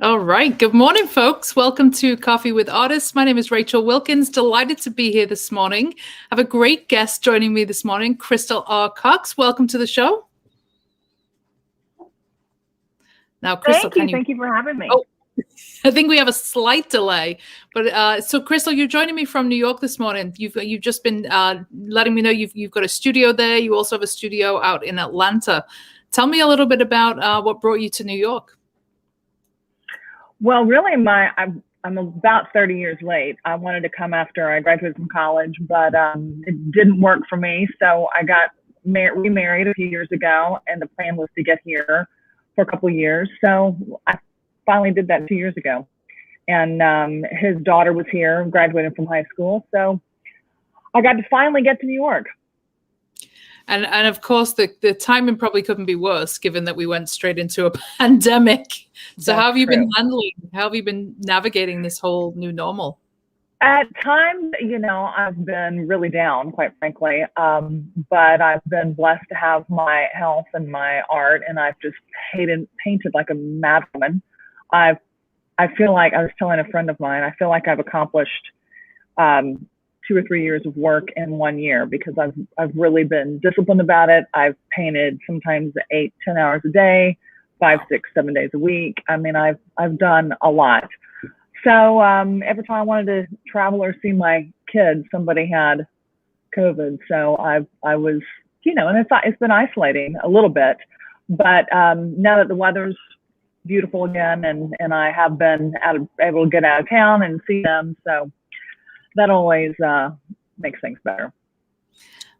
All right. Good morning, folks. Welcome to Coffee with Artists. My name is Rachel Wilkins. Delighted to be here this morning. I have a great guest joining me this morning, Crystal R. Cox. Welcome to the show. Now, Crystal, Thank you for having me. Oh, I think we have a slight delay, but so Crystal, you're joining me from New York this morning. You've just been letting me know you've got a studio there. You also have a studio out in Atlanta. Tell me a little bit about what brought you to New York. Well, really, I'm about 30 years late. I wanted to come after I graduated from college, but it didn't work for me. So I got remarried a few years ago, and the plan was to get here for a couple of years. So I finally did that 2 years ago. And his daughter was here, graduated from high school. So I got to finally get to New York. And of course, the timing probably couldn't be worse, given that we went straight into a pandemic. So how have you been navigating this whole new normal? At times, I've been really down, quite frankly. But I've been blessed to have my health and my art, and I've just painted like a mad woman. I feel like, I was telling a friend of mine, I feel like I've accomplished 2 or 3 years of work in 1 year, because I've really been disciplined about it. I've painted sometimes 8, 10 hours a day, 5, 6, 7 days a week. I mean, I've done a lot. So every time I wanted to travel or see my kids, somebody had COVID. So I was, and it's been isolating a little bit. But now that the weather's beautiful again, and I have been able to get out of town and see them, so that always makes things better.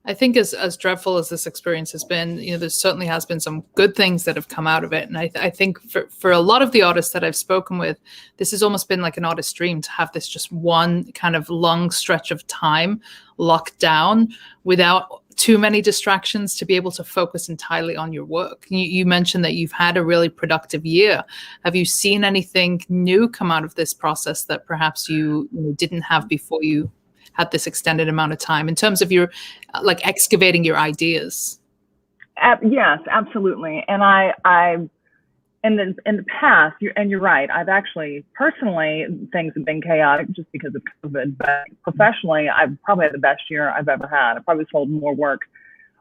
I think as dreadful as this experience has been, there certainly has been some good things that have come out of it. And I think for a lot of the artists that I've spoken with, this has almost been like an artist's dream to have this just one kind of long stretch of time locked down without too many distractions, to be able to focus entirely on your work. You mentioned that you've had a really productive year. Have you seen anything new come out of this process that perhaps you didn't have before you had this extended amount of time, in terms of your excavating your ideas? Yes, absolutely. And in the past, you're right, I've actually, personally, things have been chaotic just because of COVID, but professionally, I've probably had the best year I've ever had. I probably sold more work.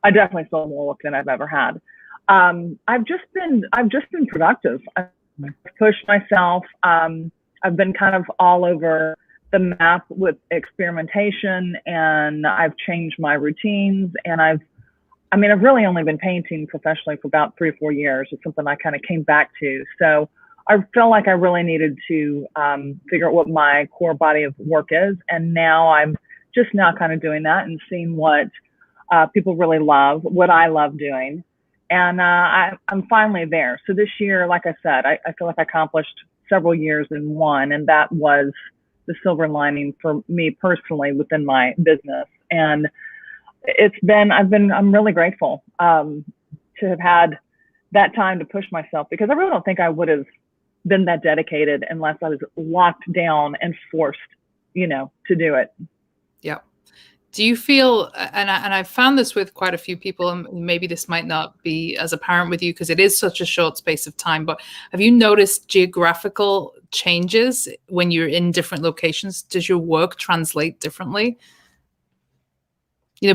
I definitely sold more work than I've ever had. I've just been productive. I've pushed myself. I've been kind of all over the map with experimentation, and I've changed my routines, and I've really only been painting professionally for about 3 or 4 years. It's something I kind of came back to. So I felt like I really needed to figure out what my core body of work is. And now I'm just now kind of doing that and seeing what people really love, what I love doing. And I'm finally there. So this year, like I said, I feel like I accomplished several years in one, and that was the silver lining for me personally within my business. And I'm really grateful to have had that time to push myself, because I really don't think I would have been that dedicated unless I was locked down and forced, to do it. Yeah. Do you feel, and I've found this with quite a few people, and maybe this might not be as apparent with you because it is such a short space of time, but have you noticed geographical changes when you're in different locations? Does your work translate differently?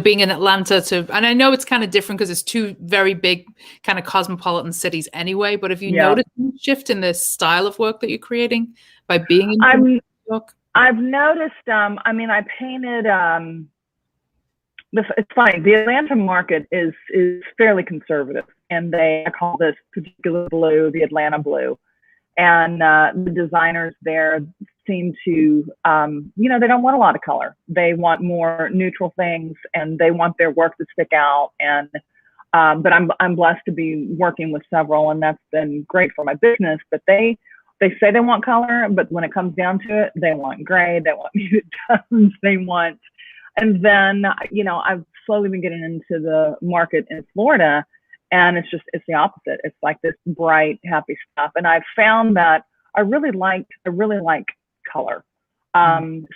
Being in Atlanta and I know it's kind of different because it's 2 very big kind of cosmopolitan cities anyway, but have you noticed a shift in this style of work that you're creating by being in New York? I've noticed, I painted, it's funny, the Atlanta market is fairly conservative, and I call this particular blue the Atlanta blue. And the designers there seem to, they don't want a lot of color. They want more neutral things, and they want their work to stick out. And but I'm blessed to be working with several, and that's been great for my business. But they say they want color, but when it comes down to it, they want gray, they want muted tones, and then I've slowly been getting into the market in Florida. And it's the opposite. It's like this bright, happy stuff. And I've found that I really like color.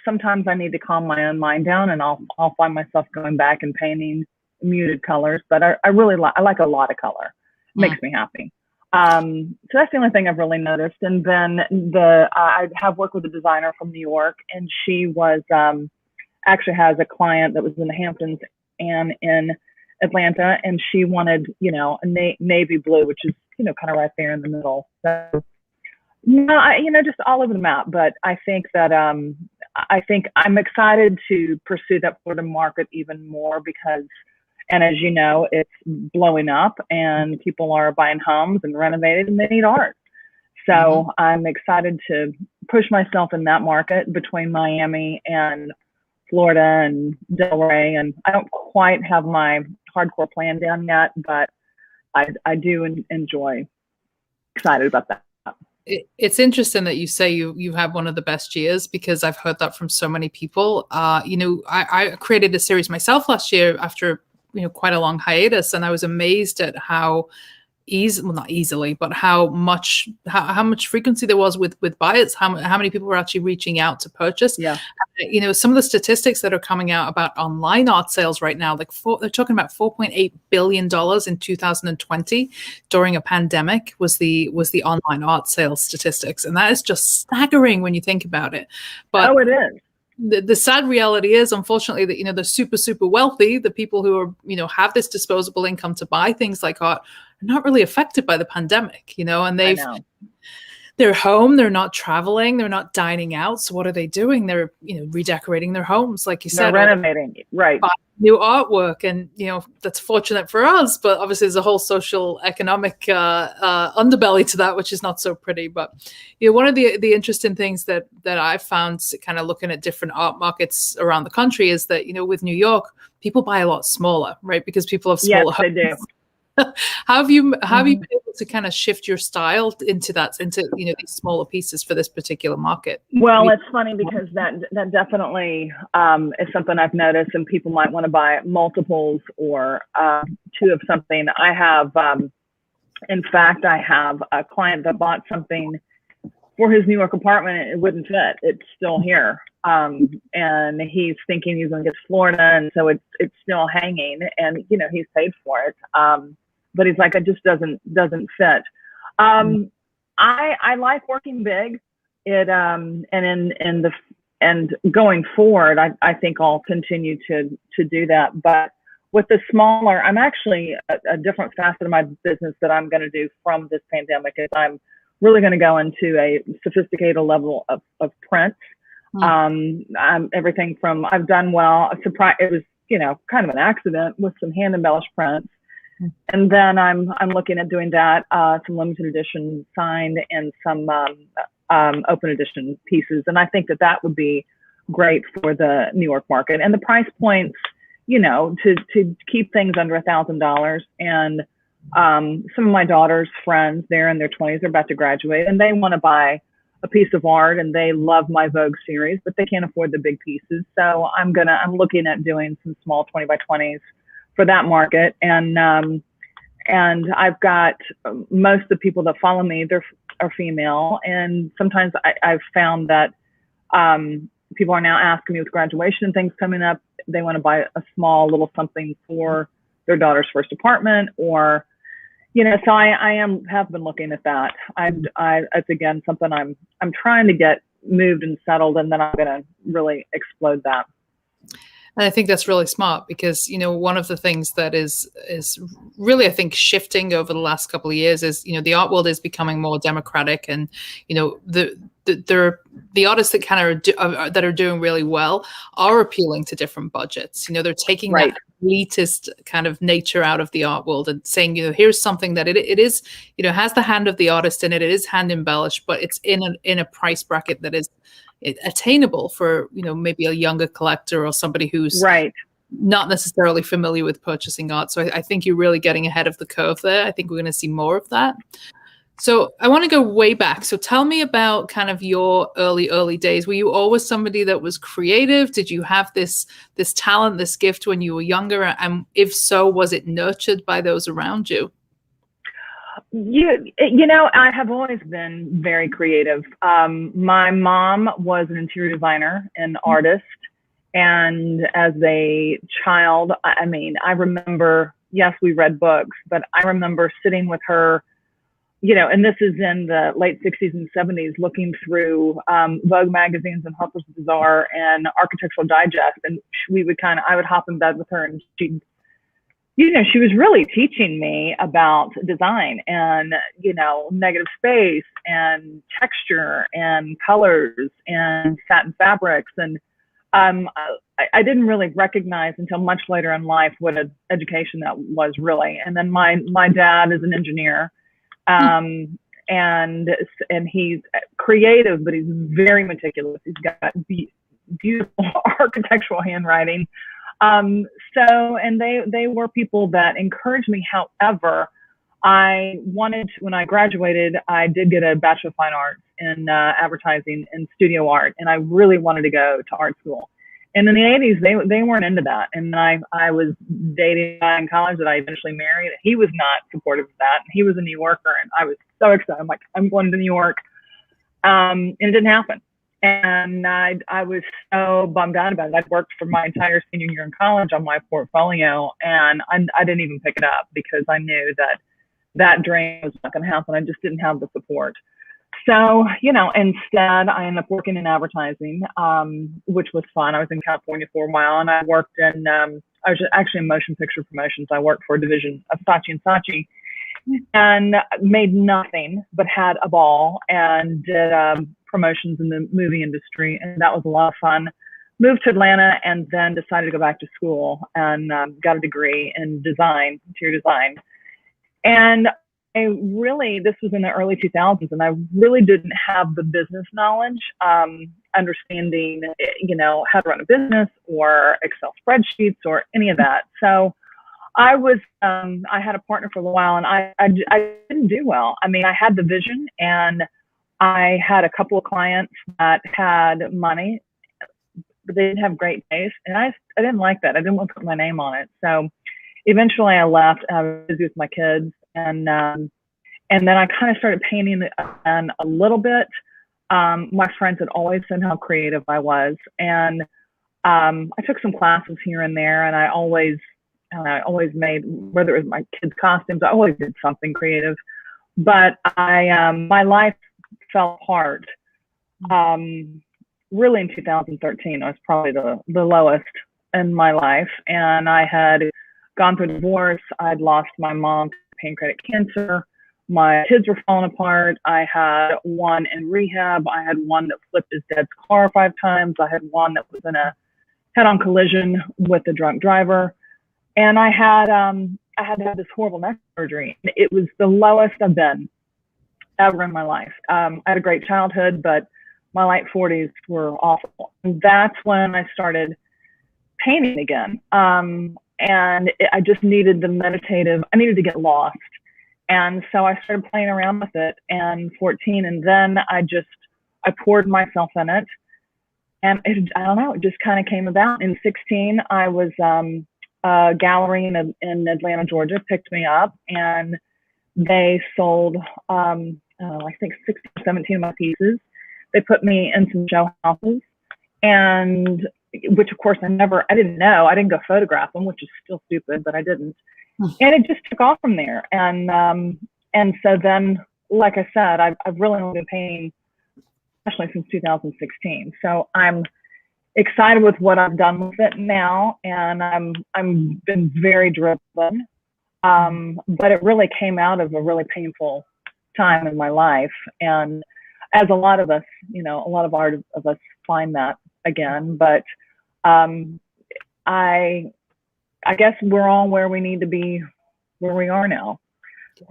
Sometimes I need to calm my own mind down, and I'll find myself going back and painting muted colors. But I like a lot of color. It makes me happy. So that's the only thing I've really noticed. And then I have worked with a designer from New York, and she was actually has a client that was in the Hamptons and in Atlanta, and she wanted, a navy blue, which is, kind of right there in the middle. So, just all over the map. But I think that I think I'm excited to pursue that Florida market even more because, and as you know, it's blowing up and people are buying homes and renovating and they need art. So I'm excited to push myself in that market between Miami and Florida and Delray. And I don't quite have my hardcore plan down yet, but I do enjoy, excited about that. It's interesting that you say you have one of the best years because I've heard that from so many people. I created a series myself last year after quite a long hiatus, and I was amazed at how not easily, but how much frequency there was with buyers, how many people were actually reaching out to purchase. Yeah. Some of the statistics that are coming out about online art sales right now, they're talking about $4.8 billion in 2020 during a pandemic was the online art sales statistics. And that is just staggering when you think about it. But it is. The sad reality is, unfortunately, that the super, super wealthy, the people who are have this disposable income to buy things like art, are not really affected by the pandemic, and they're home, they're not traveling, they're not dining out. So what are they doing? They're redecorating their homes, like you said, renovating, right? New artwork, and that's fortunate for us, but obviously there's a whole social economic underbelly to that, which is not so pretty. But one of the interesting things that I've found kind of looking at different art markets around the country is that with New York, people buy a lot smaller, right? Because people have smaller homes. They do. How have you been able to kind of shift your style into these smaller pieces for this particular market? Well, it's funny because that definitely is something I've noticed, and people might want to buy multiples or two of something. I have, in fact, I have a client that bought something for his New York apartment. It wouldn't fit. It's still here, and he's thinking he's going to get to Florida, and so it's still hanging, and he's paid for it. But he's like, it just doesn't fit. I like working big. And going forward, I think I'll continue to do that. But with the smaller, I'm actually a different facet of my business that I'm going to do from this pandemic is I'm really going to go into a sophisticated level of print. Everything from I've done well. It was kind of an accident with some hand embellished prints. And then I'm looking at doing that, some limited edition signed and some open edition pieces. And I think that would be great for the New York market. And the price points, to keep things under $1,000. And some of my daughter's friends, they're in their 20s, they're about to graduate, and they want to buy a piece of art, and they love my Vogue series, but they can't afford the big pieces. So I'm looking at doing some small 20 by 20s for that market. And I've got most of the people that follow me, are female. And sometimes I've found that people are now asking me with graduation and things coming up, they want to buy a small little something for their daughter's first apartment, or, so I have been looking at that. It's again, something I'm trying to get moved and settled, and then I'm going to really explode that. And I think that's really smart because, one of the things that is really, I think, shifting over the last couple of years is, the art world is becoming more democratic, and, the artists that kind of that are doing really well are appealing to different budgets. They're taking that elitist kind of nature out of the art world and saying, here's something that it is, has the hand of the artist in it. It is hand embellished, but it's in a price bracket that is attainable for maybe a younger collector or somebody who's not necessarily familiar with purchasing art. So I think you're really getting ahead of the curve there. I think we're going to see more of that. So I want to go way back. So tell me about kind of your early days. Were you always somebody that was creative? Did you have this talent, this gift when you were younger? And if so, was it nurtured by those around you? I have always been very creative. My mom was an interior designer and artist. And as a child, I remember, yes, we read books, but I remember sitting with her and this is in the late 60s and 70s, looking through Vogue magazines and Harper's Bazaar and Architectural Digest. And I would hop in bed with her, and she was really teaching me about design and, negative space and texture and colors and satin fabrics. And I didn't really recognize until much later in life what an education that was really. And then my dad is an engineer. And he's creative, but he's very meticulous. He's got beautiful architectural handwriting. And they were people that encouraged me. However, when I graduated, I did get a Bachelor of Fine Arts in advertising and studio art, and I really wanted to go to art school. And in the 80s, they weren't into that. And I was dating a guy in college that I eventually married. He was not supportive of that. And he was a New Yorker, and I was so excited. I'm like, I'm going to New York. And it didn't happen. And I was so bummed out about it. I'd worked for my entire senior year in college on my portfolio, and I didn't even pick it up because I knew that dream was not going to happen. I just didn't have the support. So, instead I ended up working in advertising, which was fun. I was in California for a while, and I worked I was actually in motion picture promotions. I worked for a division of Saatchi & Saatchi, and made nothing but had a ball, and did promotions in the movie industry. And that was a lot of fun. Moved to Atlanta, and then decided to go back to school, and got a degree in design, interior design. And this was in the early 2000s, and I really didn't have the business knowledge, understanding, how to run a business or Excel spreadsheets or any of that. So I had a partner for a while, and I didn't do well. I mean, I had the vision, and I had a couple of clients that had money, but they didn't have great taste, and I didn't like that. I didn't want to put my name on it. So eventually I left. I was busy with my kids. And then I kind of started painting again a little bit. My friends had always said how creative I was. And I took some classes here and there, and I always made, whether it was my kids' costumes, I always did something creative. But my life fell apart. Really in 2013, I was probably the lowest in my life. And I had gone through a divorce. I'd lost my mom to pancreatic cancer. My kids were falling apart. I had one in rehab. I had one that flipped his dad's car 5 times. I had one that was in a head-on collision with a drunk driver. And I had to have this horrible neck surgery. It was the lowest I've been ever in my life. I had a great childhood, but my late 40s were awful. And that's when I started painting again. I just needed I needed to get lost. And so I started playing around with it in 14. And then I poured myself in it. And I don't know, it just kind of came about. In 16, I was, a gallery in Atlanta, Georgia, picked me up, and they sold, I think 16 or 17 of my pieces. They put me in some show houses, and which of course I didn't know. I didn't go photograph them, which is still stupid, but I didn't. And it just took off from there. And so then, like I said, I've really only been painting, especially since 2016. So I'm excited with what I've done with it now, and I'm been very driven. But it really came out of a really painful time in my life. And as a lot of us, a lot of us find that again, but I guess we're all where we need to be, where we are now.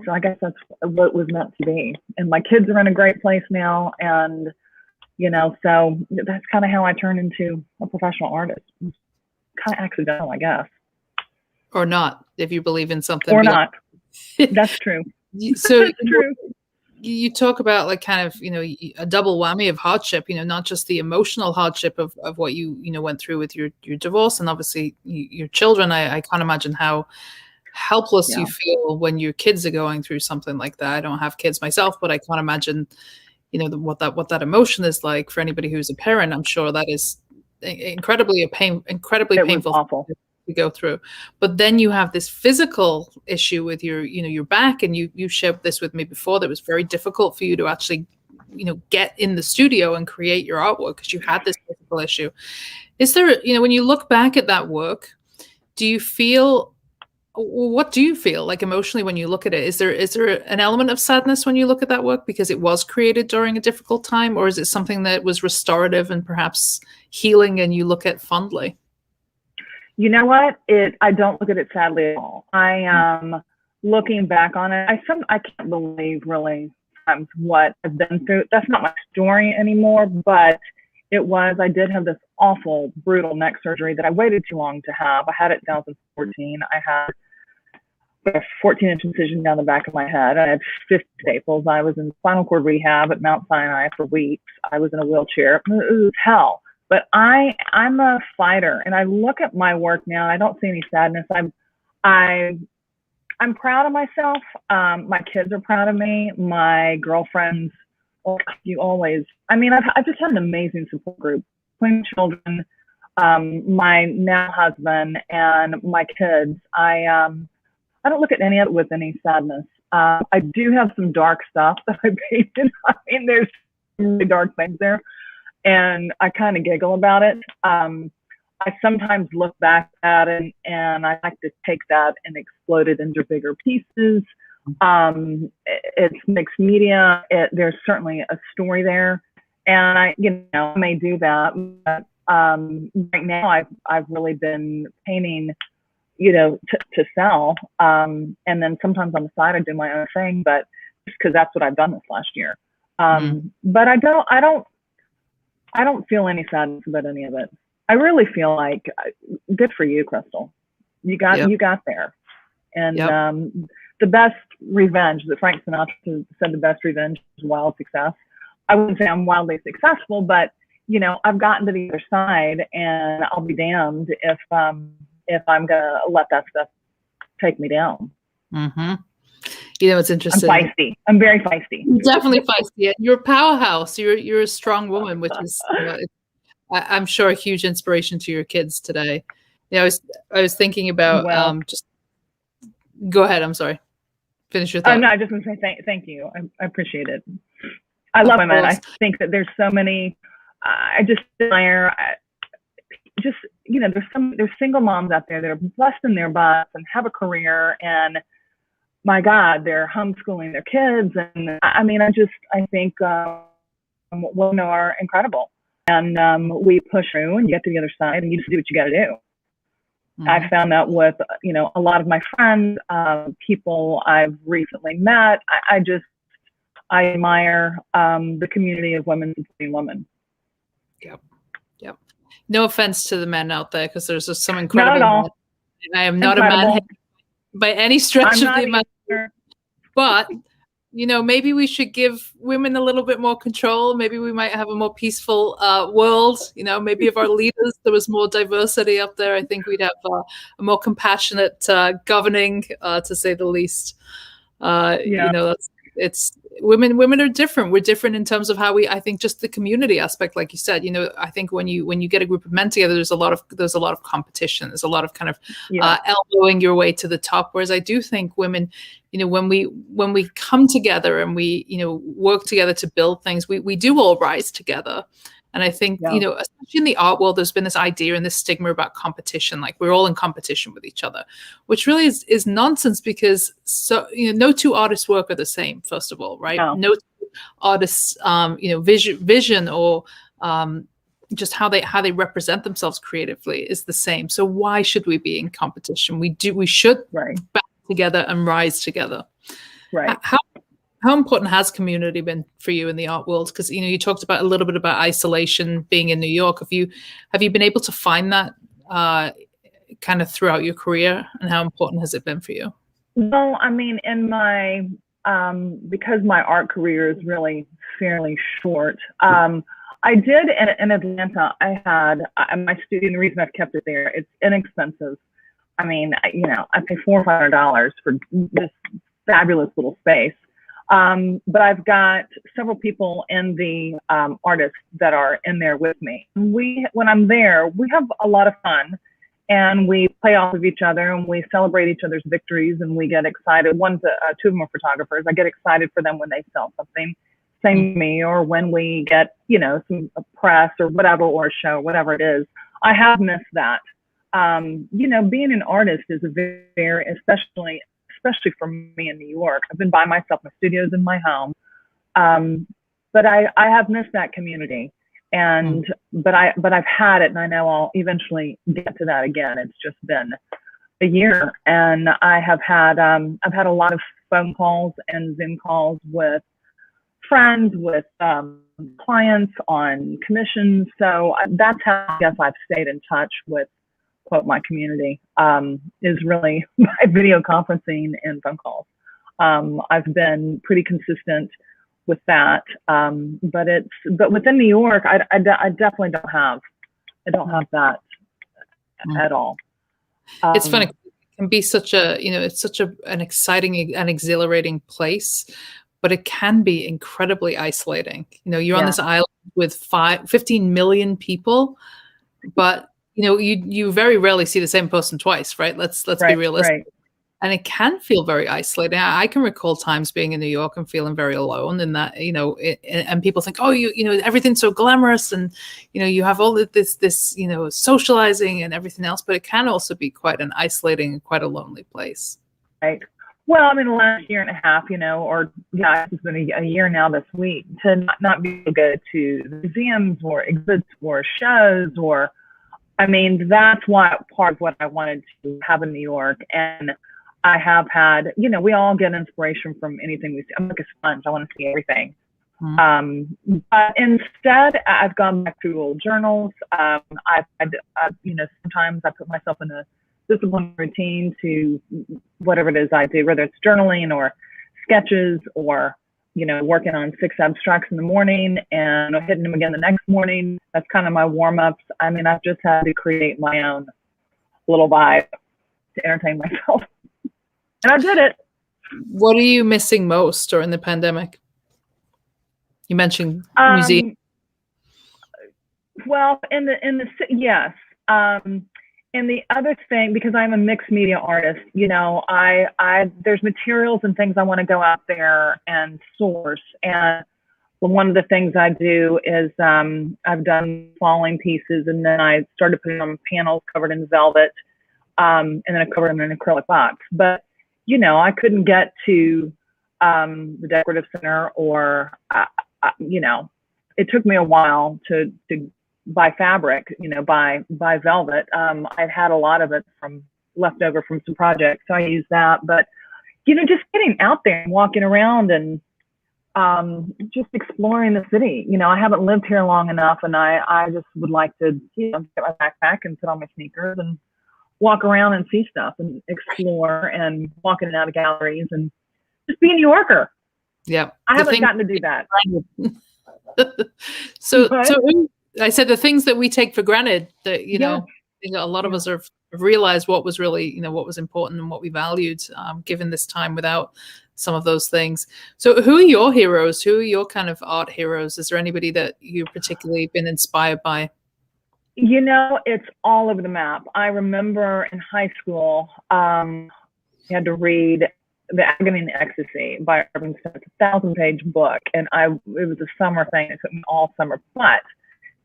So I guess that's what was meant to be. And my kids are in a great place now, and so that's kind of how I turned into a professional artist. Kind of accidental, I guess. Or not, if you believe in something. Or not. That's true. So that's true. You talk about like kind of, a double whammy of hardship, not just the emotional hardship of what you went through with your divorce, and obviously your children. I can't imagine how helpless you feel when your kids are going through something like that. I don't have kids myself, but I can't imagine, what that emotion is like for anybody who's a parent. I'm sure that is incredibly painful. Awful. to go through. But then you have this physical issue with your back, and you shared this with me before, that it was very difficult for you to actually, get in the studio and create your artwork because you had this physical issue. Is there, when you look back at that work, what do you feel like emotionally when you look at it? Is there an element of sadness when you look at that work because it was created during a difficult time, or is it something that was restorative and perhaps healing and you look at fondly? You know what? I don't look at it sadly at all. I am looking back on it. I can't believe really what I've been through. That's not my story anymore, but I did have this awful, brutal neck surgery that I waited too long to have. I had it in 2014. I had a 14-inch incision down the back of my head. I had 50 staples. I was in spinal cord rehab at Mount Sinai for weeks. I was in a wheelchair. It was hell. But I'm a fighter, and I look at my work now, and I don't see any sadness. I'm proud of myself. My kids are proud of me. My girlfriends, I've just had an amazing support group, between children, my now husband, and my kids. I don't look at any of it with any sadness. I do have some dark stuff that I painted. There's some really dark things there, and I kind of giggle about it. I sometimes look back at it, and I like to take that and explode it into bigger pieces. It's mixed media. There's certainly a story there, and I may do that. But right now, I've really been painting, to sell, and then sometimes on the side I do my own thing, but just because that's what I've done this last year. But I don't feel any sadness about any of it. I really feel like good for you, Crystal. You got there, and the best revenge, that Frank Sinatra said, the best revenge is wild success. I wouldn't say I'm wildly successful, but I've gotten to the other side, and I'll be damned if I'm gonna let that stuff take me down. Mm-hmm. It's interesting. I'm feisty. I'm very feisty. You're definitely feisty. You're a powerhouse. You're a strong woman, which is, I'm sure, a huge inspiration to your kids today. I was thinking about just go ahead. I'm sorry. Finish your thought. No, I just want to say thank you. I appreciate it. I love women. I think that there's so many. I just admire. There's single moms out there that are blessed in their butts and have a career, and my God, they're homeschooling their kids, and I think women are incredible, and we push through, and you get to the other side, and you just do what you got to do. Mm-hmm. I found that with a lot of my friends, people I've recently met. I admire the community of women supporting women. Yep. No offense to the men out there, because there's just some incredible. Not at all. I am not incredible. A man by any stretch of the imagination. But maybe we should give women a little bit more control. Maybe we might have a more peaceful world. Maybe if our leaders, there was more diversity up there, I think we'd have a more compassionate governing, to say the least. It's women are different. We're different in terms of how I think just the community aspect, like you said, I think when you get a group of men together, there's a lot of competition. There's a lot of kind of elbowing your way to the top. Whereas I do think women, when we come together and we, work together to build things, we do all rise together. And I think, especially in the art world, there's been this idea and this stigma about competition, like we're all in competition with each other, which really is nonsense, because no two artists' work are the same, first of all, right? No two artists, vision or just how they represent themselves creatively is the same. So why should we be in competition? We should back together and rise together. Right. How important has community been for you in the art world? Because you talked about a little bit about isolation being in New York. Have you been able to find that kind of throughout your career, and how important has it been for you? Well, in my because my art career is really fairly short. I did in Atlanta. I had my studio. And the reason I've kept it there, it's inexpensive. I pay $400 or $500 for this fabulous little space. But I've got several people in the artists that are in there with me. When I'm there, we have a lot of fun, and we play off of each other, and we celebrate each other's victories, and we get excited. Two of them are photographers. I get excited for them when they sell something. Same to me, or when we get, some press or whatever, or a show, whatever it is. I have missed that. Being an artist is a very, especially for me in New York. I've been by myself. My studio's in my home. But I have missed that community, but I've had it, and I know I'll eventually get to that again. It's just been a year, and I've had a lot of phone calls and Zoom calls with friends, with clients on commissions. So that's how I guess I've stayed in touch with, quote, my community, is really by video conferencing and phone calls. I've been pretty consistent with that, but within New York, I definitely don't have that at all. It's funny. It can be such it's such an exciting and exhilarating place, but it can be incredibly isolating. You're on this island with 15 million people, but you very rarely see the same person twice, right? Let's be realistic. Right. And it can feel very isolating. I can recall times being in New York and feeling very alone, and that, and people think, oh, everything's so glamorous, and, you have all of this, socializing and everything else, but it can also be quite an isolating and quite a lonely place. Right. Well, the last year and a half, it's been a year now this week, to not be able to go to museums or exhibits or shows that's part of what I wanted to have in New York. And I have had, we all get inspiration from anything we see. I'm like a sponge. I want to see everything. But instead, I've gone back to old journals. Sometimes I put myself in a disciplined routine to whatever it is I do, whether it's journaling or sketches or, working on 6 abstracts in the morning and hitting them again the next morning. That's kind of my warm-ups. I've just had to create my own little vibe to entertain myself. And I did it. What are you missing most during the pandemic? You mentioned museum. Well, yes. And the other thing, because I'm a mixed media artist, there's materials and things I want to go out there and source. And one of the things I do is I've done falling pieces, and then I started putting on panels covered in velvet, and then I covered them in an acrylic box. But I couldn't get to the decorative center, or it took me a while to buy fabric, buy velvet. I've had a lot of it from leftover from some projects, so I use that. But just getting out there and walking around and just exploring the city. I haven't lived here long enough, and I just would like to get my backpack and put on my sneakers and walk around and see stuff and explore and walk in and out of galleries and just be a New Yorker. Yeah, I haven't gotten to do that. So I said the things that we take for granted that, a lot of us have realized what was really, what was important and what we valued, given this time without some of those things. So who are your heroes? Who are your kind of art heroes? Is there anybody that you've particularly been inspired by? It's all over the map. I remember in high school, you had to read The Agony and the Ecstasy by Irving Stone. It's a 1,000-page book, and it was a summer thing. It took me all summer. But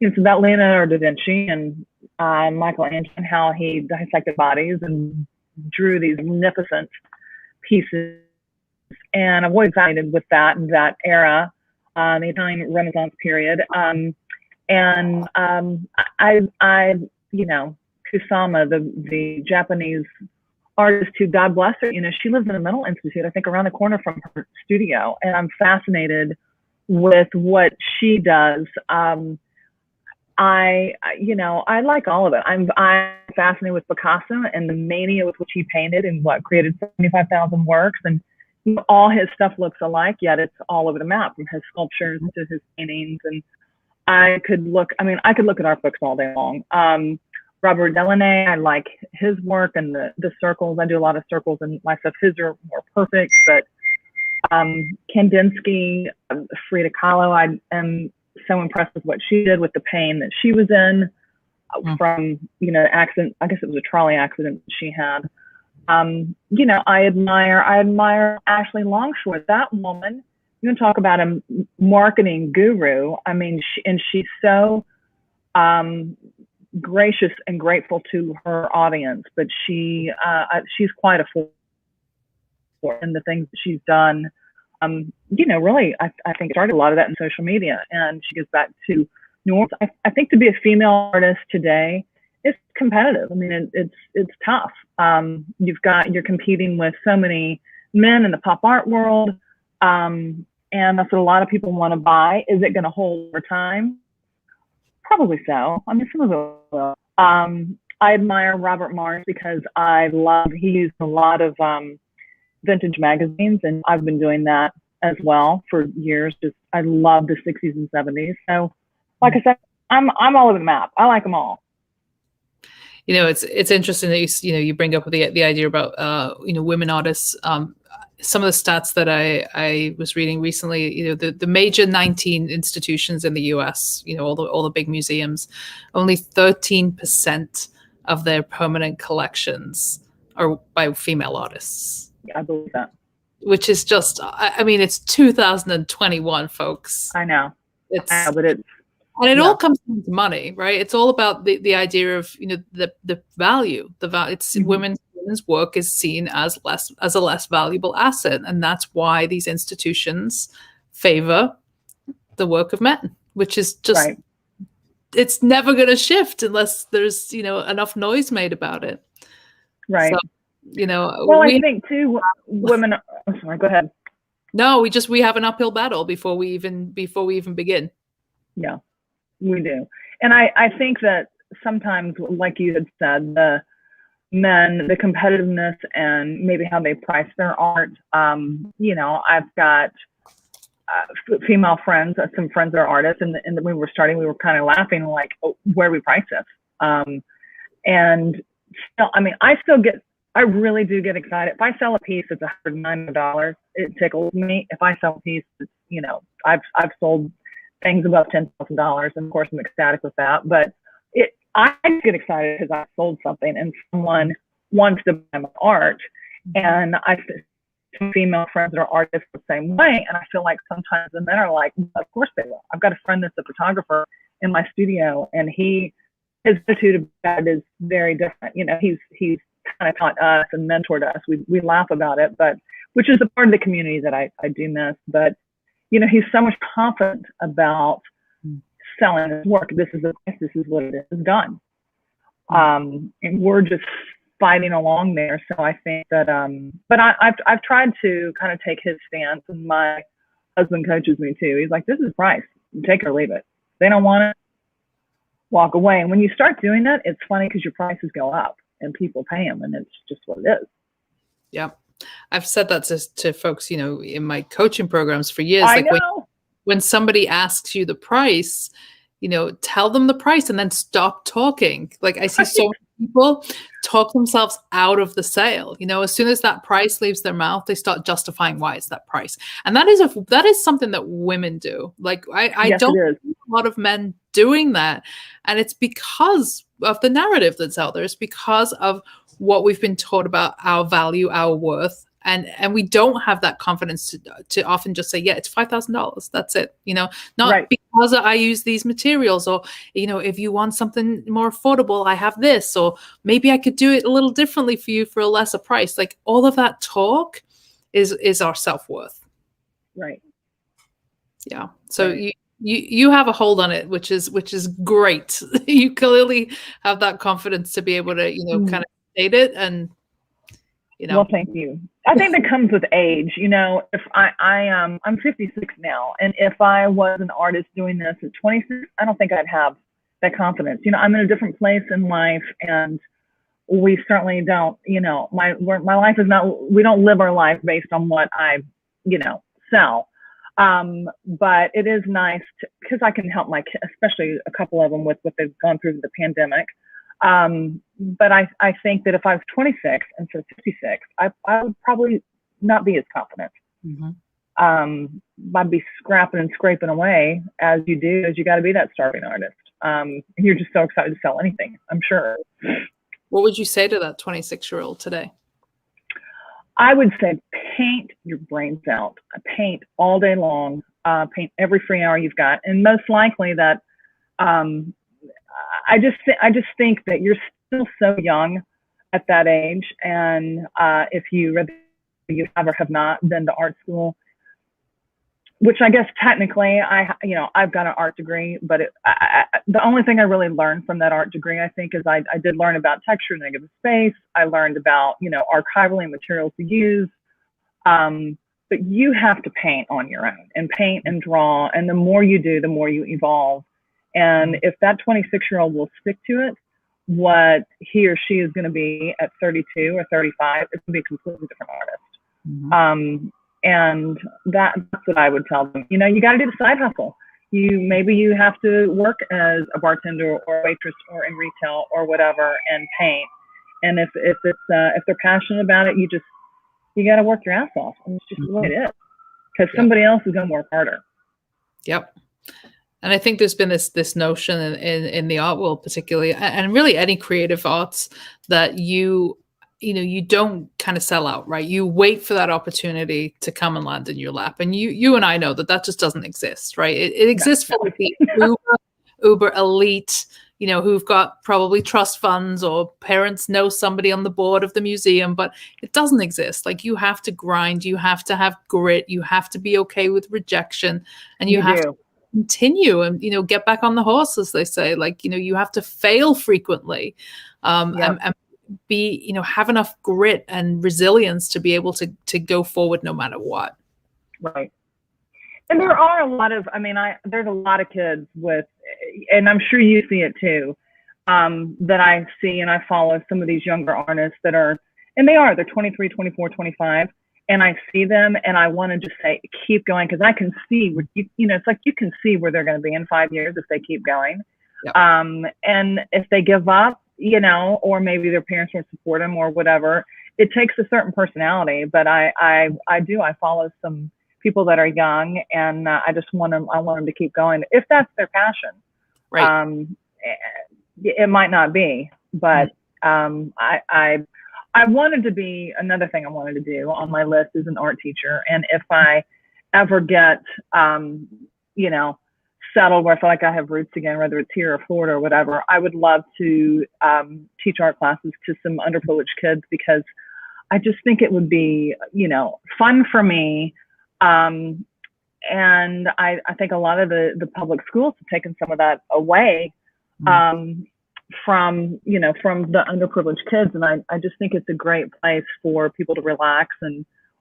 it's about Leonardo da Vinci and Michelangelo, and how he dissected bodies and drew these magnificent pieces. And I've always fascinated with that and that era, the Italian Renaissance period. Kusama, the Japanese artist who, God bless her, she lives in a mental institute, I think around the corner from her studio. And I'm fascinated with what she does. I like all of it. I'm fascinated with Picasso and the mania with which he painted and created 75,000 works. And all his stuff looks alike, yet it's all over the map, from his sculptures to his paintings. And I could look at art books all day long. Robert Delaunay, I like his work and the circles. I do a lot of circles and my stuff. His are more perfect, but Kandinsky, Frida Kahlo, I am so impressed with what she did with the pain that she was in. Mm. from, accident. I guess it was a trolley accident she had. I admire Ashley Longshore. That woman, you can talk about a marketing guru. I mean, she's so gracious and grateful to her audience, but she's quite a force in the things that she's done. Really, I think started a lot of that in social media, and she goes back to New Orleans. I think to be a female artist today, it's competitive. I mean, it's tough. You're competing with so many men in the pop art world, and that's what a lot of people want to buy. Is it going to hold over time? Probably so. I mean, some of it will. I admire Robert Mars because he used a lot of vintage magazines, and I've been doing that as well for years. I love the 60s and 70s. So, like I said, I'm all over the map. I like them all. It's interesting that you bring up the idea about women artists. Some of the stats that I was reading recently, the major 19 institutions in the US, all the big museums, only 13% of their permanent collections are by female artists. Yeah, I believe that. Which is just, I mean, it's 2021, folks. I know. And it all comes down to money, right? It's all about the idea of the value. It's Mm-hmm. women's work is seen as a less valuable asset, and that's why these institutions favor the work of men, which is just right. It's never going to shift unless there's enough noise made about it. Right. So, well, I think too, women. I'm sorry. Go ahead. No, we have an uphill battle before we even begin. Yeah. We do. And I think that sometimes, like you had said, the men, the competitiveness and maybe how they price their art, I've got female friends, some friends that are artists, and when we were starting, we were kind of laughing, like, oh, where do we price this? And still, I mean, I really do get excited. If I sell a piece that's $190, it tickles me. If I sell a piece that's, I've sold things above $10,000, and of course I'm ecstatic with that. But I get excited because I sold something and someone wants to buy my art, and I some female friends that are artists the same way, and I feel like sometimes the men are like, of course they will. I've got a friend that's a photographer in my studio, and his attitude about it is very different. He's kind of taught us and mentored us. We laugh about it, but which is a part of the community that I do miss. But he's so much confident about selling his work. This is what it is done. And we're just fighting along there. So I think that, but I've tried to kind of take his stance, and my husband coaches me too. He's like, this is price, take it or leave it. If they don't want it, walk away. And when you start doing that, it's funny because your prices go up and people pay them, and it's just what it is. Yeah. I've said that to folks, in my coaching programs for years. I know. When somebody asks you the price, tell them the price and then stop talking. Like, I see so many people talk themselves out of the sale. As soon as that price leaves their mouth, they start justifying why it's that price. And that is something that women do. Like, I Yes, don't see a lot of men doing that. And it's because of the narrative that's out there. It's because of what we've been taught about our value, our worth. And we don't have that confidence to often just say, yeah, it's $5,000. That's it. Not right. Because I use these materials, or, if you want something more affordable, I have this, or maybe I could do it a little differently for you for a lesser price. Like, all of that talk is our self-worth. Right. Yeah. So right. You have a hold on it, which is great. You clearly have that confidence to be able to, kind of state it. And, well, thank you. I think that comes with age. If I'm 56 now, and if I was an artist doing this at 26, I don't think I'd have that confidence. I'm in a different place in life, and we certainly don't. My life is not. We don't live our life based on what I, sell. But it is nice because I can help my kids, especially a couple of them with what they've gone through the pandemic. But I think that if I was 26 instead of 56, I would probably not be as confident. Mm-hmm. I'd be scrapping and scraping away as you got to be that starving artist. And you're just so excited to sell anything, I'm sure. What would you say to that 26-year-old today? I would say paint your brains out. Paint all day long. Paint every free hour you've got, and most likely that I just think that you're still so young at that age, and if you have or have not been to art school, which I guess technically I've got an art degree, but the only thing I really learned from that art degree, I think, is I did learn about texture, negative space. I learned about, archivally materials to use. But you have to paint on your own and paint and draw. And the more you do, the more you evolve. And if that 26-year-old will stick to it, what he or she is going to be at 32 or 35, it's going to be a completely different artist. And that's what I would tell them. You got to do the side hustle. Maybe you have to work as a bartender or a waitress or in retail or whatever and paint. And if they're passionate about it, you got to work your ass off. And it's just the way it is, because somebody else is going to work harder. Yep. And I think there's been this notion in the art world, particularly, and really any creative arts, that you don't kind of sell out, right? You wait for that opportunity to come and land in your lap. And you and I know that just doesn't exist, right? It exists for the uber elite, who've got probably trust funds, or parents know somebody on the board of the museum, but it doesn't exist. Like, you have to grind, you have to have grit, you have to be okay with rejection, and you have to continue and, get back on the horse, as they say. Like, you have to fail frequently, and be, have enough grit and resilience to be able to go forward no matter what. Right. And there are a lot of, there's a lot of kids with, and I'm sure you see it too, that I see, and I follow some of these younger artists that are, and they're 23, 24, 25. And I see them and I want to just say, keep going. Cause I can see, it's like, you can see where they're going to be in 5 years if they keep going. Yep. And if they give up, or maybe their parents won't support them or whatever, it takes a certain personality. But I follow some people that are young, and I want them to keep going if that's their passion. Right. It might not be, but I wanted to be, another thing I wanted to do on my list is an art teacher. And if I ever get, settled where I feel like I have roots again, whether it's here or Florida or whatever, I would love to teach art classes to some underprivileged kids, because I just think it would be, fun for me. And I think a lot of the public schools have taken some of that away from the underprivileged kids. And I just think it's a great place for people to relax,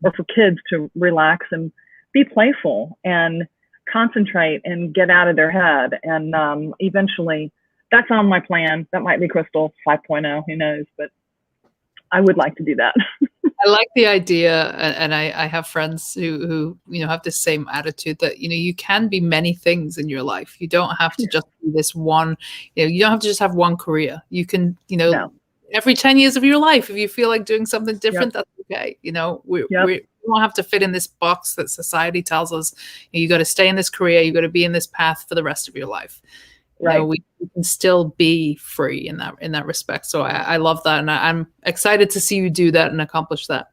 or for kids to relax and be playful and concentrate and get out of their head. And eventually, that's on my plan. That might be Crystal 5.0, who knows, but I would like to do that. I like the idea, and I have friends who have the same attitude, that you can be many things in your life. You don't have to just be this one. You don't have to just have one career. You can every 10 years of your life, if you feel like doing something different, that's okay. We don't have to fit in this box that society tells us. You got to stay in this career. You got to be in this path for the rest of your life. Right. We can still be free in that respect. So I love that. And I'm excited to see you do that and accomplish that.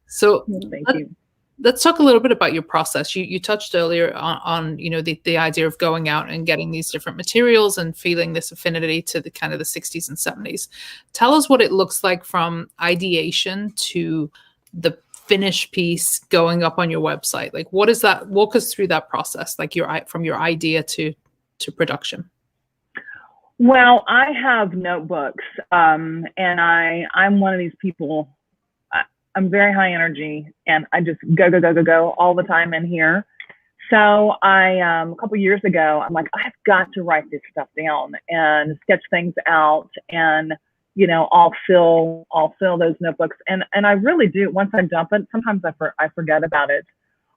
So thank you. Let's talk a little bit about your process. You touched earlier on the idea of going out and getting these different materials and feeling this affinity to the kind of the 60s and 70s. Tell us what it looks like from ideation to the finished piece going up on your website. Like, what is that? Walk us through that process, like from your idea to production. Well, I have notebooks, and I'm one of these people. I'm very high energy, and I just go all the time in here. So a couple years ago, I'm like, I've got to write this stuff down and sketch things out, and I'll fill those notebooks, and I really do. Once I dump it, sometimes I forget about it,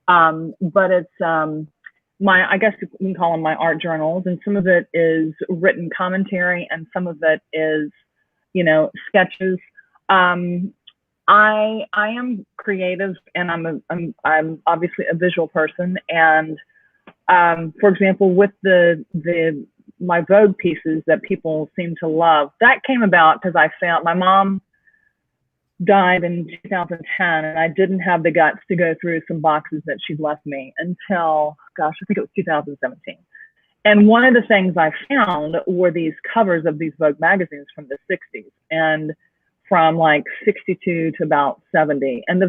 but it's I guess you can call them my art journals, and some of it is written commentary, and some of it is, sketches. I am creative, and I'm obviously a visual person, and for example, with the my Vogue pieces that people seem to love. That came about because I found my mom died in 2010, and I didn't have the guts to go through some boxes that she'd left me until, gosh, I think it was 2017. And one of the things I found were these covers of these Vogue magazines from the 60s and from like 62 to about 70. And the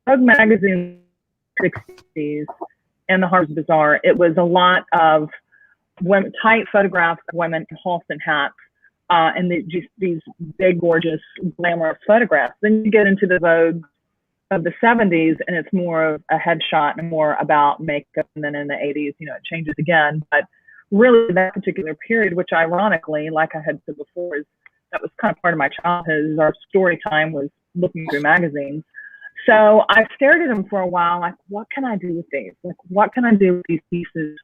Vogue magazine 60s and the Harper's Bazaar, it was a lot of women, tight photographs of women in Halston hats, and these big, gorgeous, glamorous photographs. Then you get into the Vogue of the 70s, and it's more of a headshot and more about makeup. And then in the 80s, you know, it changes again. But really, that particular period, which ironically, like I had said before, that was kind of part of my childhood. Our story time was looking through magazines. So I stared at them for a while, like, what can I do with these? Like, what can I do with these pieces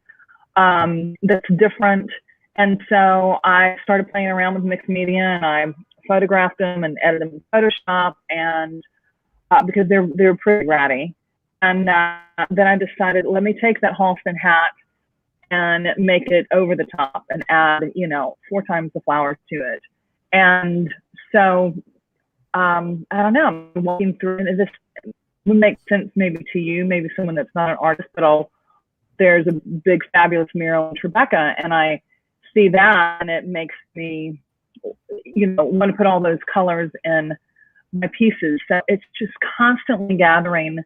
that's different? And so I started playing around with mixed media, and I photographed them and edited them in Photoshop, and because they're pretty ratty. And then I decided, let me take that Halston hat and make it over the top and add, you know, 4 times the flowers to it. And so I don't know, I'm walking through, and this would make sense maybe to you, maybe someone that's not an artist, but there's a big fabulous mural in Tribeca, and I see that, and it makes me, you know, want to put all those colors in my pieces. So it's just constantly gathering.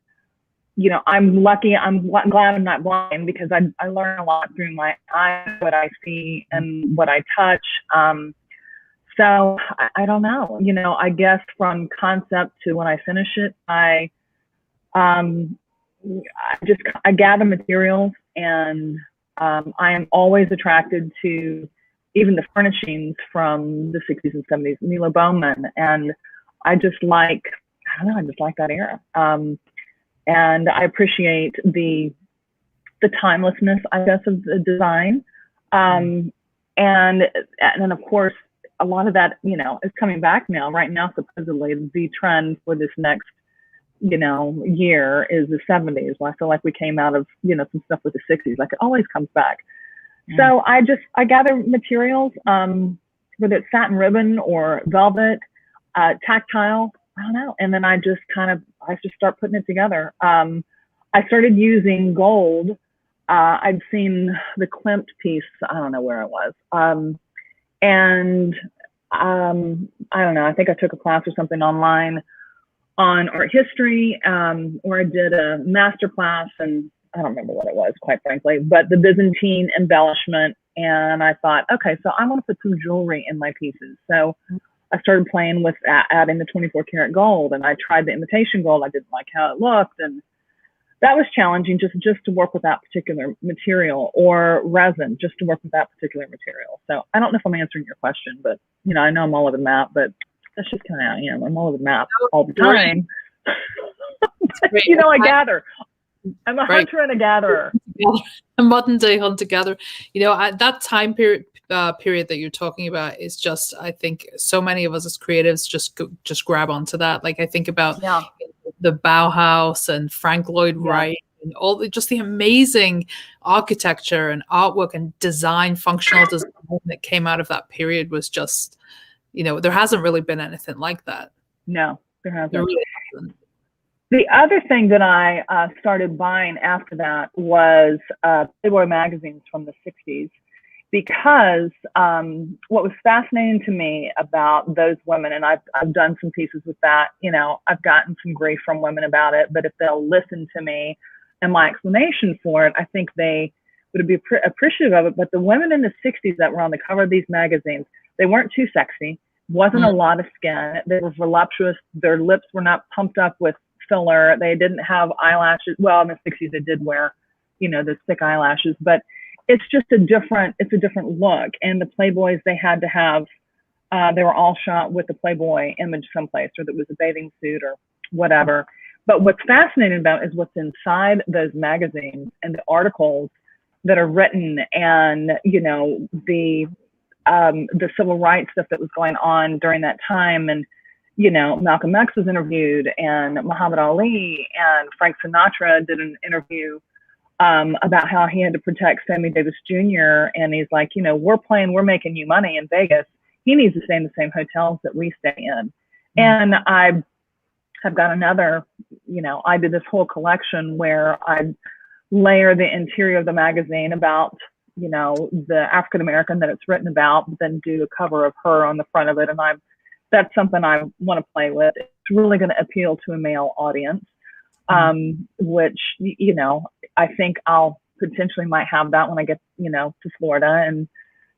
You know, I'm lucky, I'm glad I'm not blind, because I learn a lot through my eyes, what I see and what I touch. So I don't know, you know, I guess from concept to when I finish it, I gather materials, and I am always attracted to even the furnishings from the 60s and 70s, Milo Bowman. And I just like that era. And I appreciate the timelessness, I guess, of the design. And then, of course, a lot of that, you know, is coming back now. Right now, supposedly, the trend for this next, you know, year is the 70s. Well, I feel like we came out of, you know, some stuff with the 60s. Like, it always comes back. So I gather materials, whether it's satin ribbon or velvet, tactile, I don't know. And then I just start putting it together. I started using gold. I'd seen the Klimt piece, I don't know where it was. And I don't know, I think I took a class or something online on art history, or I did a master class, and I don't remember what it was, quite frankly, but the Byzantine embellishment. And I thought, okay, so I want to put some jewelry in my pieces. So I started playing with adding the 24 karat gold, and I tried the imitation gold. I didn't like how it looked, and that was challenging just to work with that particular material, or resin, just to work with that particular material. So I don't know if I'm answering your question, but, you know, I know I'm all over the map, but that's just kind of how I am. I'm all over the map all the time. You know, I gather. I'm a hunter and a gatherer. A modern day hunter-gatherer. You know, that time period that you're talking about is just, I think so many of us as creatives just grab onto that. Like, I think about the Bauhaus and Frank Lloyd Wright and all just the amazing architecture and artwork and design, functional design that came out of that period was just, you know, there hasn't really been anything like that. No, there hasn't. There really hasn't. The other thing that I started buying after that was Playboy magazines from the 60s, because what was fascinating to me about those women, and I've done some pieces with that, you know, I've gotten some grief from women about it, but if they'll listen to me and my explanation for it, I think they would be appreciative of it. But the women in the 60s that were on the cover of these magazines, they weren't too sexy, wasn't a lot of skin, they were voluptuous, their lips were not pumped up with filler, they didn't have eyelashes. Well, in the 60s they did wear, you know, those thick eyelashes, but it's just a different look. And the Playboys, they had to have, they were all shot with the Playboy image someplace, or that was a bathing suit or whatever. But what's fascinating about it is what's inside those magazines and the articles that are written, and, you know, the civil rights stuff that was going on during that time. And, you know, Malcolm X was interviewed, and Muhammad Ali, and Frank Sinatra did an interview about how he had to protect Sammy Davis Jr. And he's like, you know, we're making you money in Vegas. He needs to stay in the same hotels that we stay in. Mm-hmm. And I've got another, you know, I did this whole collection where I layer the interior of the magazine about, you know, the African American that it's written about, but then do a cover of her on the front of it. And that's something I want to play with. It's really going to appeal to a male audience, which, you know, I think I'll potentially might have that when I get, you know, to Florida. And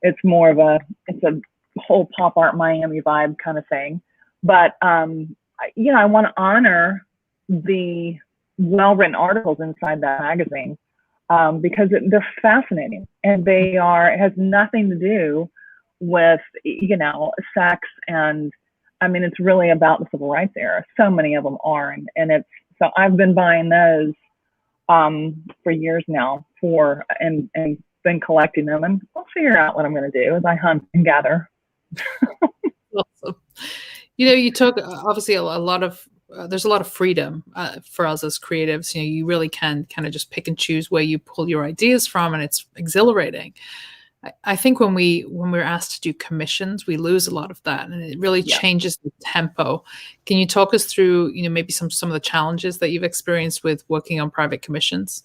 it's more of it's a whole pop art Miami vibe kind of thing. But, you know, I want to honor the well-written articles inside that magazine because they're fascinating, and it has nothing to do with, you know, sex. And I mean, it's really about the civil rights era. So many of them are. So I've been buying those for years now and been collecting them, and I'll figure out what I'm going to do as I hunt and gather. Awesome. You know, you talk obviously a lot of there's a lot of freedom for us as creatives. You know, you really can kind of just pick and choose where you pull your ideas from, and it's exhilarating. I think when we're asked to do commissions, we lose a lot of that, and it really changes the tempo. Can you talk us through, you know, maybe some of the challenges that you've experienced with working on private commissions?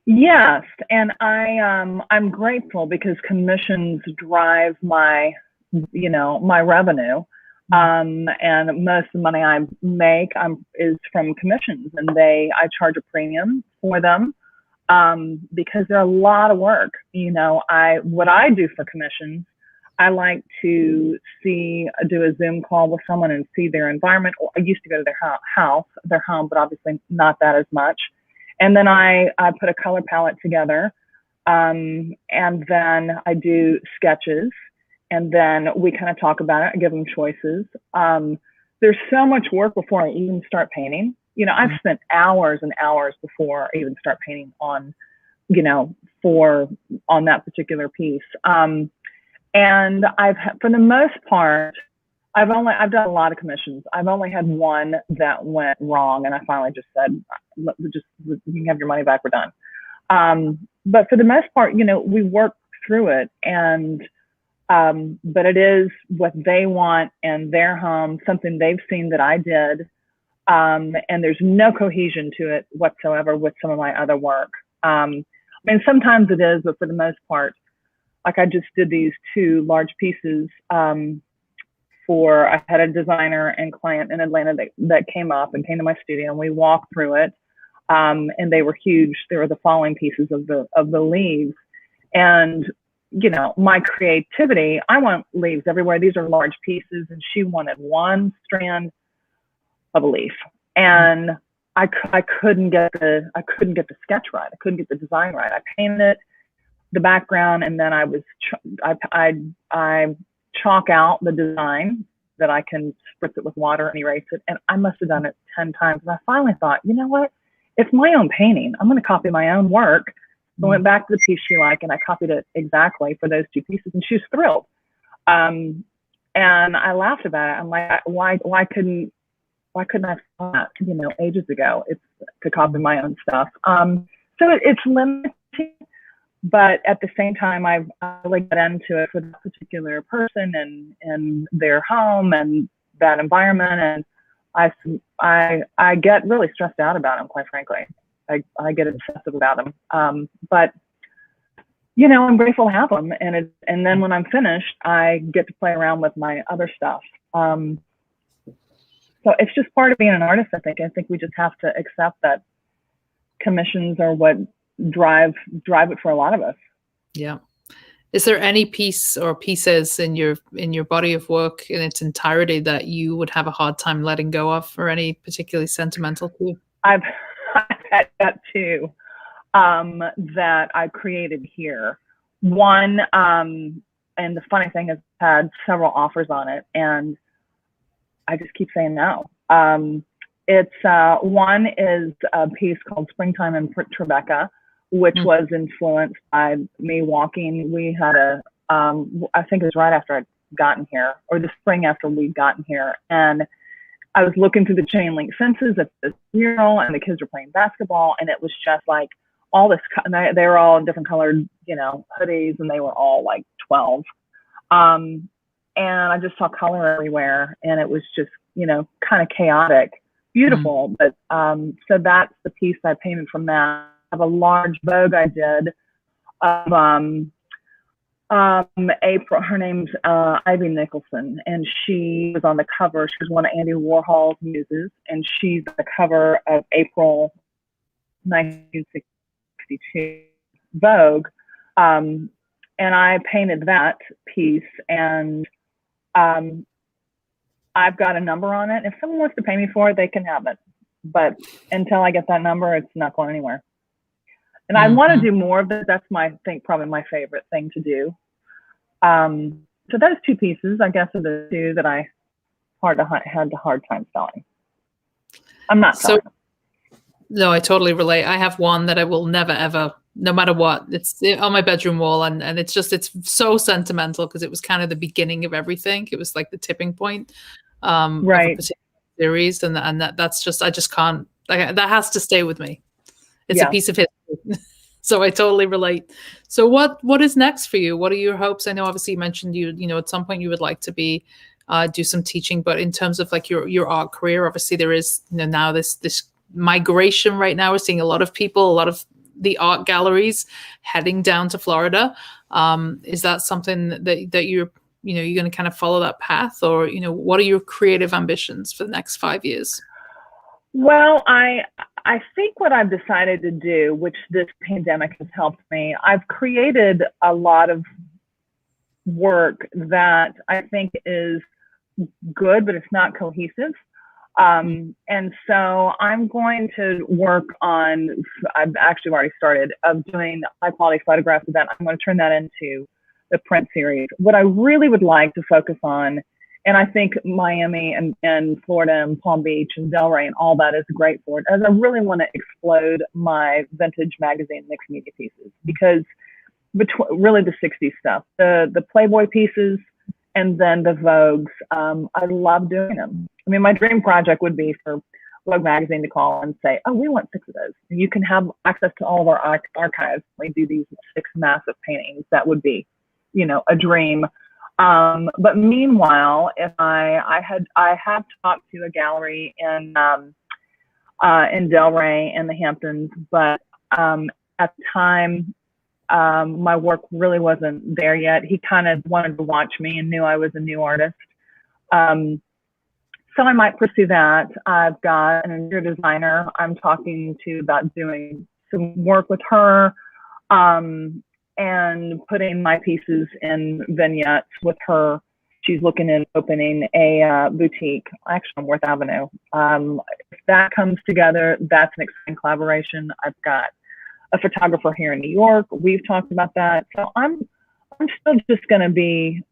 Yes, and I'm grateful because commissions drive my revenue. And most of the money I make is from commissions, and I charge a premium for them because they're a lot of work. You know, what I do for commissions, I like to do a Zoom call with someone and see their environment. I used to go to their home, but obviously not that as much. And then I put a color palette together, and then I do sketches. And then we kind of talk about it and give them choices. There's so much work before I even start painting. You know, I've spent hours and hours before I even start painting on, you know, on that particular piece. And for the most part, I've done a lot of commissions. I've only had one that went wrong, and I finally just said, you can have your money back, we're done. But for the most part, you know, we work through it, and but it is what they want and their home, something they've seen that I did. And there's no cohesion to it whatsoever with some of my other work. I mean, sometimes it is, but for the most part, like I just did these 2 large pieces I had a designer and client in Atlanta that came up and came to my studio, and we walked through it. And they were huge. They were the falling pieces of the leaves. And you know, my creativity, I want leaves everywhere. These are large pieces, and she wanted one strand of a leaf. And I couldn't get the sketch right. I couldn't get the design right. I painted the background, and then I chalk out the design that I can spritz it with water and erase it. And I must have done it 10 times. And I finally thought, you know what? It's my own painting. I'm going to copy my own work. So I went back to the piece she liked, and I copied it exactly for those 2 pieces, and she was thrilled. And I laughed about it. I'm like, why couldn't I thought that, you know, ages ago? It's to copy my own stuff. So it's limiting, but at the same time, I really got into it for that particular person and their home and that environment. And I get really stressed out about them, quite frankly. I get obsessive about them. But, you know, I'm grateful to have them. And then when I'm finished, I get to play around with my other stuff. So it's just part of being an artist, I think. I think we just have to accept that commissions are what drive it for a lot of us. Yeah. Is there any piece or pieces in your body of work in its entirety that you would have a hard time letting go of, or any particularly sentimental to you? I've had that too, that I created here. One, and the funny thing is, I've had several offers on it, and I just keep saying no. One is a piece called Springtime in Tribeca, which was influenced by me walking. We had I think it was right after I'd gotten here, or the spring after we'd gotten here, and I was looking through the chain link fences at this mural, and the kids were playing basketball, and it was just like all this, and they were all in different colored, hoodies, and they were all like 12. And I just saw color everywhere, and it was just, kind of chaotic, beautiful. But so that's the piece I painted from that. I have a large Vogue I did of April. Her name's Ivy Nicholson, and she was on the cover. She was one of Andy Warhol's muses, and she's on the cover of April 1962 Vogue. And I painted that piece, and I've got a number on it. If someone wants to pay me for it, they can have it. But until I get that number, it's not going anywhere. And I want to do more of it. That's probably my favorite thing to do. So those two pieces, I guess, are the two that I had a hard time selling. I'm not selling them. No, I totally relate. I have one that I will never, ever, no matter what. It's on my bedroom wall, and it's so sentimental because it was kind of the beginning of everything. It was like the tipping point of a particular series, and that's just, I just can't, that has to stay with me. It's a piece of history. So I totally relate. So what is next for you? What are your hopes? I know obviously you mentioned at some point you would like to be do some teaching, but in terms of like your art career, obviously there is now this migration right now. We're seeing a lot of the art galleries heading down to Florida. Is that something that you're going to kind of follow that path, or what are your creative ambitions for the next 5 years? Well, I think what I've decided to do, which this pandemic has helped me, I've created a lot of work that I think is good, but it's not cohesive. And so I'm going to work on, I've actually already started, of doing high quality photographs of that. I'm going to turn that into the print series. What I really would like to focus on, and I think Miami and Florida and Palm Beach and Delray and all that is great for it, as I really want to explode my vintage magazine mixed media pieces, because really the 60s stuff, the Playboy pieces, and then the Vogues, I love doing them. I mean, my dream project would be for Vogue magazine to call and say, oh, we want 6 of those. And you can have access to all of our archives. We do these 6 massive paintings. That would be, a dream. But meanwhile, if I have talked to a gallery in Delray and the Hamptons, but at the time, my work really wasn't there yet. He kind of wanted to watch me and knew I was a new artist. So I might pursue that. I've got an interior designer I'm talking to about doing some work with her, and putting my pieces in vignettes with her. She's looking at opening a boutique, actually on Worth Avenue. If that comes together, that's an exciting collaboration. I've got a photographer here in New York. We've talked about that. So I'm still just going to be,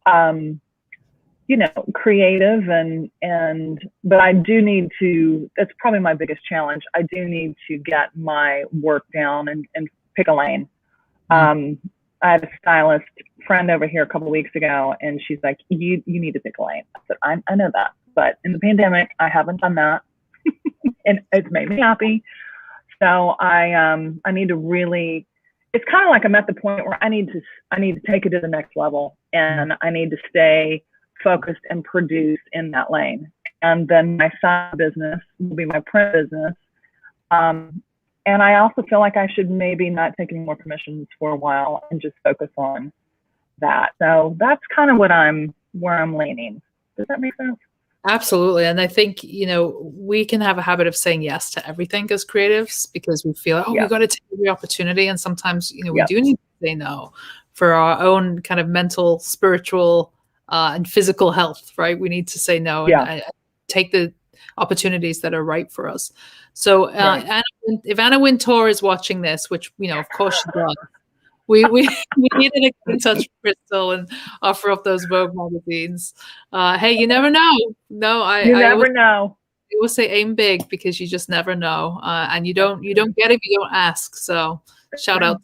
creative but I do need to, that's probably my biggest challenge. I do need to get my work down and pick a lane. I had a stylist friend over here a couple of weeks ago, and she's like, you need to pick a lane. I said, I know that, but in the pandemic, I haven't done that. And it's made me happy. So I need to really, it's kind of like I'm at the point where I need to take it to the next level, and I need to stay focused and produce in that lane. And then my side business will be my print business. And I also feel like I should maybe not take any more commissions for a while and just focus on that. So that's kind of where I'm leaning. Does that make sense? Absolutely. And I think, we can have a habit of saying yes to everything as creatives because we feel, we got to take every opportunity. And sometimes, we do need to say no for our own kind of mental, spiritual, and physical health, right? We need to say no and take the opportunities that are right for us. So if Anna Wintour is watching this, which, of course she does, we needed to get in touch with Crystal and offer up those Vogue magazines. Hey, you never know. You never know. I always say aim big because you just never know. And you don't get it if you don't ask. So shout out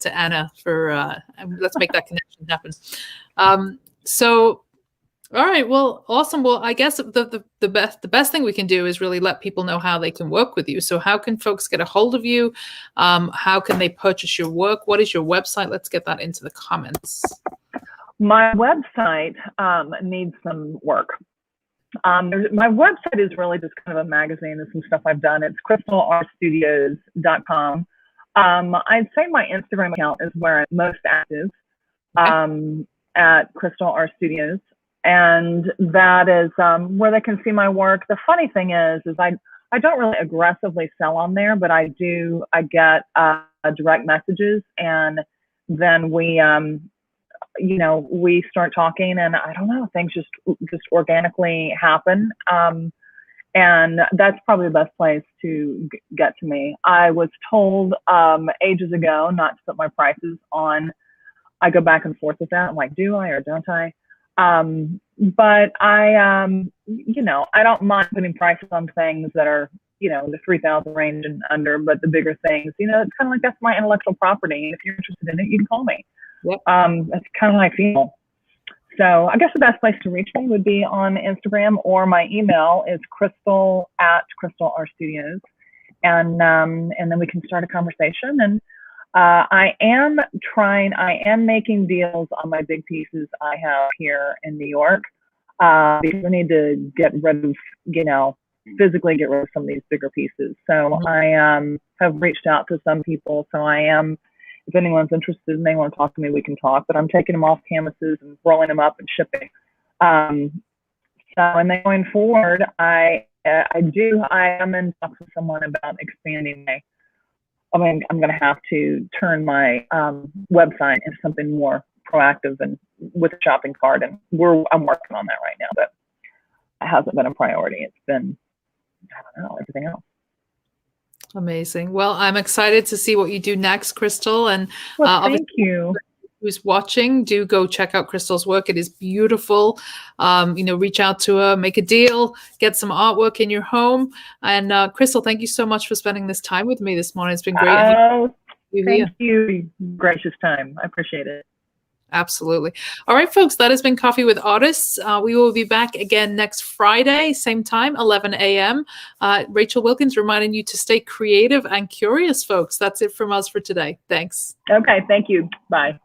to Anna for let's make that connection happen. So All right. Well, awesome. Well, I guess the best thing we can do is really let people know how they can work with you. So how can folks get a hold of you? How can they purchase your work? What is your website? Let's get that into the comments. My website needs some work. My website is really just kind of a magazine of some stuff I've done. It's crystalrstudios.com. I'd say my Instagram account is where I'm most active, at Crystal R Studios. And that is where they can see my work. The funny thing is I don't really aggressively sell on there, but I get direct messages, and then we start talking, and I don't know, things just organically happen. And that's probably the best place to get to me. I was told ages ago not to put my prices on. I go back and forth with that. I'm like, do I or don't I? But I don't mind putting prices on things that are, the 3,000 range and under, but the bigger things, it's kind of like, that's my intellectual property. If you're interested in it, you can call me. Yep. That's kind of how I feel. So I guess the best place to reach me would be on Instagram, or my email is crystal@crystalrstudios. And then we can start a conversation. And I am making deals on my big pieces I have here in New York, because I need to get rid of, physically get rid of some of these bigger pieces. So I have reached out to some people. So if anyone's interested and they want to talk to me, we can talk. But I'm taking them off canvases and rolling them up and shipping. And then going forward, I am in talks with someone about expanding I'm going to have to turn my website into something more proactive and with a shopping cart. And I'm working on that right now, but it hasn't been a priority. It's been, I don't know, everything else. Amazing. Well, I'm excited to see what you do next, Crystal. And thank you. Who's watching, do go check out Crystal's work. It is beautiful. Reach out to her, make a deal, get some artwork in your home. And Crystal, thank you so much for spending this time with me this morning. It's been great. Thank you. Gracious time. I appreciate it. Absolutely. All right, folks, that has been Coffee with Artists. We will be back again next Friday, same time, 11 a.m. Rachel Wilkins reminding you to stay creative and curious, folks. That's it from us for today. Thanks. Okay. Thank you. Bye.